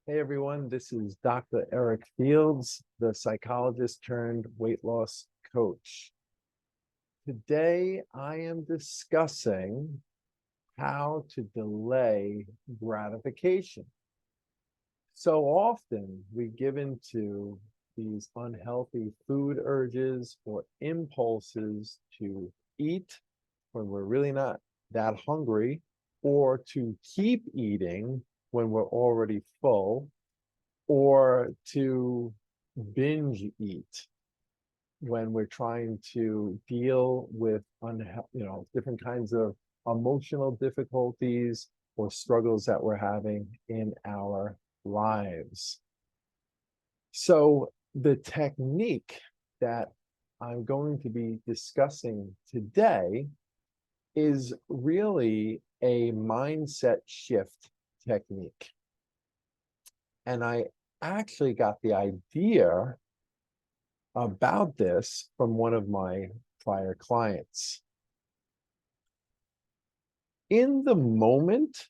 Hey everyone, this is Dr. Eric Fields, the psychologist turned weight loss coach. Today I am discussing how to delay gratification. So often we give into these unhealthy food urges or impulses to eat when we're really not that hungry, or to keep eating when we're already full, or to binge eat when we're trying to deal with different kinds of emotional difficulties or struggles that we're having in our lives. So the technique that I'm going to be discussing today is really a mindset shift technique. And I actually got the idea about this from one of my prior clients. In the moment,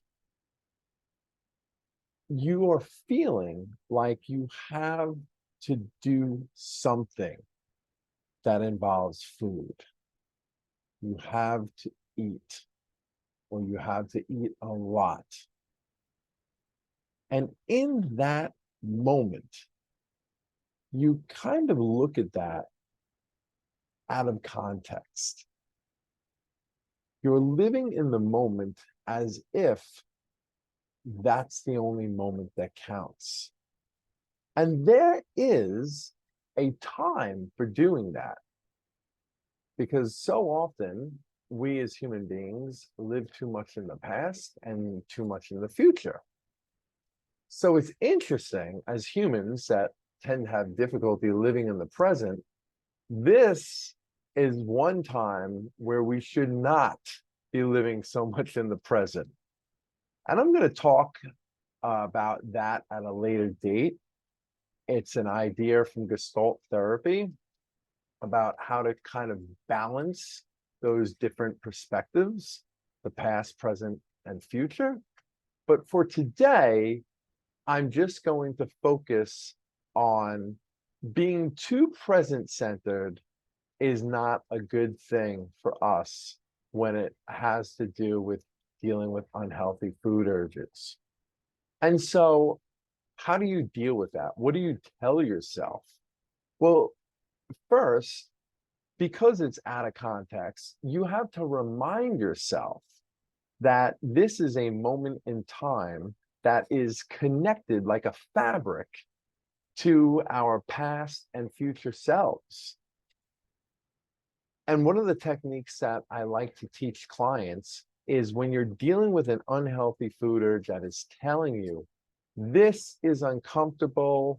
you are feeling like you have to do something that involves food. You have to eat, or you have to eat a lot. And in that moment, you kind of look at that out of context. You're living in the moment as if that's the only moment that counts. And there is a time for doing that, because so often we as human beings live too much in the past and too much in the future. So it's interesting, as humans that tend to have difficulty living in the present, this is one time where we should not be living so much in the present. And I'm going to talk about that at a later date. It's an idea from Gestalt therapy about how to kind of balance those different perspectives, the past, present, and future. But for today, I'm just going to focus on being too present-centered is not a good thing for us when it has to do with dealing with unhealthy food urges. And so, how do you deal with that? What do you tell yourself? Well, first, because it's out of context, you have to remind yourself that this is a moment in time that is connected like a fabric to our past and future selves. And one of the techniques that I like to teach clients is when you're dealing with an unhealthy food urge that is telling you, this is uncomfortable,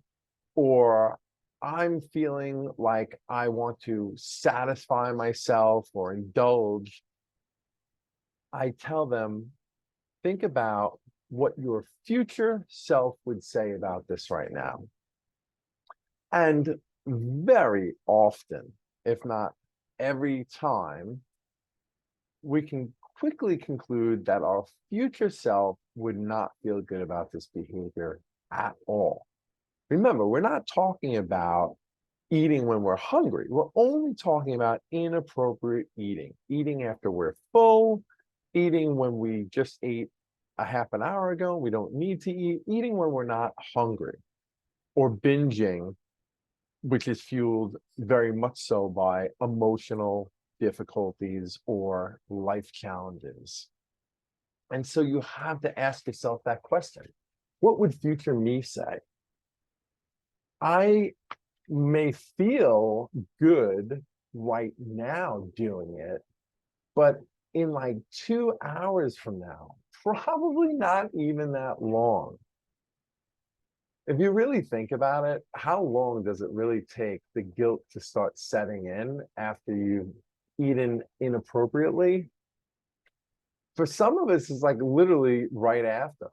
or I'm feeling like I want to satisfy myself or indulge, I tell them, think about what your future self would say about this right now. And very often, if not every time, we can quickly conclude that our future self would not feel good about this behavior at all. Remember, we're not talking about eating when we're hungry. We're only talking about inappropriate eating, eating after we're full, eating when we just ate a half an hour ago, we don't need to eat, eating when we're not hungry, or binging, which is fueled very much so by emotional difficulties or life challenges. And so you have to ask yourself that question. What would future me say? I may feel good right now doing it, but in like 2 hours from now, probably not even that long. If you really think about it, how long does it really take the guilt to start setting in after you've eaten inappropriately? For some of us, it's like literally right after.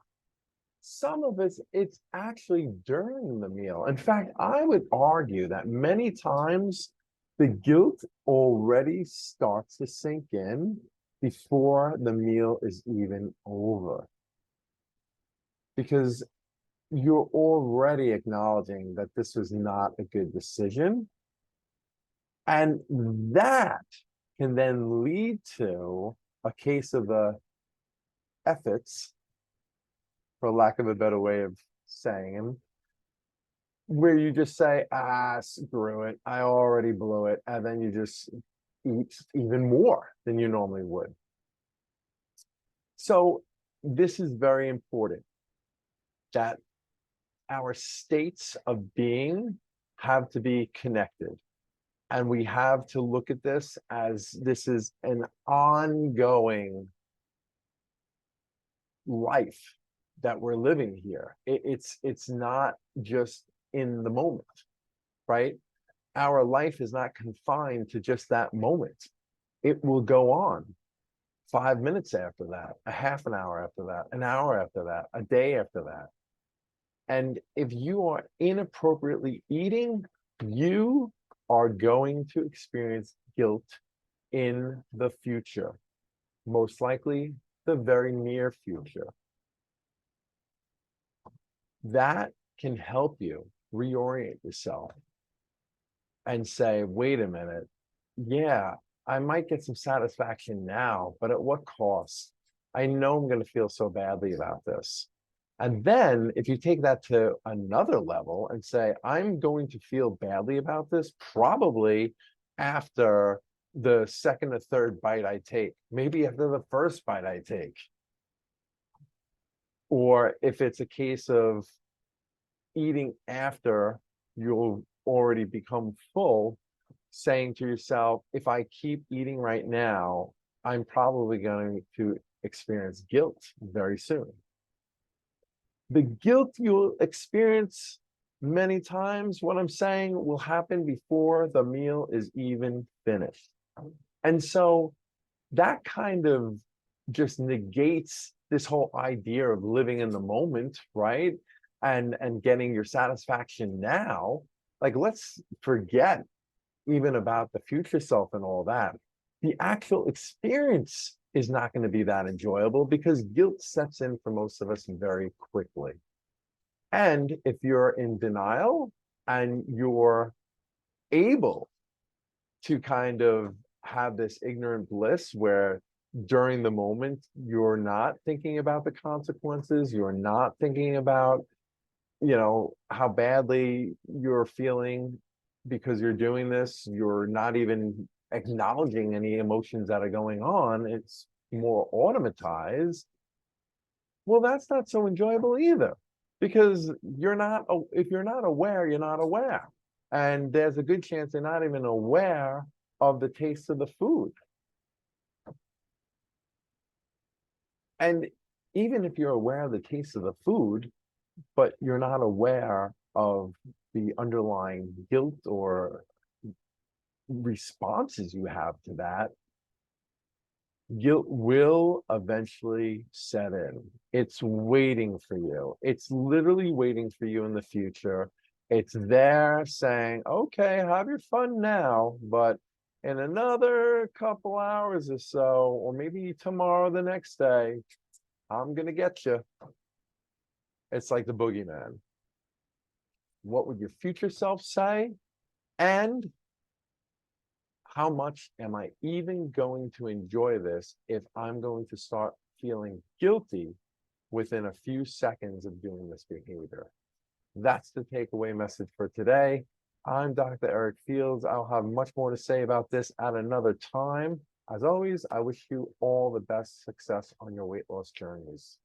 Some of us, it's actually during the meal. In fact, I would argue that many times the guilt already starts to sink in before the meal is even over. Because you're already acknowledging that this was not a good decision. And that can then lead to a case of the ethics, for lack of a better way of saying it, where you just say, screw it, I already blew it. And then you just eat even more than you normally would. So this is very important that our states of being have to be connected. And we have to look at this as this is an ongoing life that we're living here. It's not just in the moment, right? Our life is not confined to just that moment. It will go on 5 minutes after that, a half an hour after that, an hour after that, a day after that. And if you are inappropriately eating, you are going to experience guilt in the future, most likely the very near future. That can help you reorient yourself and say, wait a minute, yeah, I might get some satisfaction now, but at what cost? I know I'm going to feel so badly about this. And then if you take that to another level and say, I'm going to feel badly about this probably after the second or third bite I take, maybe after the first bite I take. Or if it's a case of eating after you'll already become full, saying to yourself, if I keep eating right now, I'm probably going to experience guilt very soon. The guilt you'll experience many times, what I'm saying, will happen before the meal is even finished. And so that kind of just negates this whole idea of living in the moment, right? And getting your satisfaction now. Like, let's forget even about the future self and all that. The actual experience is not going to be that enjoyable because guilt sets in for most of us very quickly. And if you're in denial and you're able to kind of have this ignorant bliss where during the moment you're not thinking about the consequences, you're not thinking about, how badly you're feeling because you're doing this, you're not even acknowledging any emotions that are going on, it's more automatized. Well, that's not so enjoyable either, because if you're not aware, you're not aware. And there's a good chance you're not even aware of the taste of the food. And even if you're aware of the taste of the food, but you're not aware of the underlying guilt or responses you have to that, guilt will eventually set in. It's waiting for you. It's literally waiting for you in the future. It's there saying, okay, have your fun now, but in another couple hours or so, or maybe tomorrow, the next day, I'm going to get you. It's like the boogeyman. What would your future self say? And how much am I even going to enjoy this if I'm going to start feeling guilty within a few seconds of doing this behavior? That's the takeaway message for today. I'm Dr. Eric Fields. I'll have much more to say about this at another time. As always, I wish you all the best success on your weight loss journeys.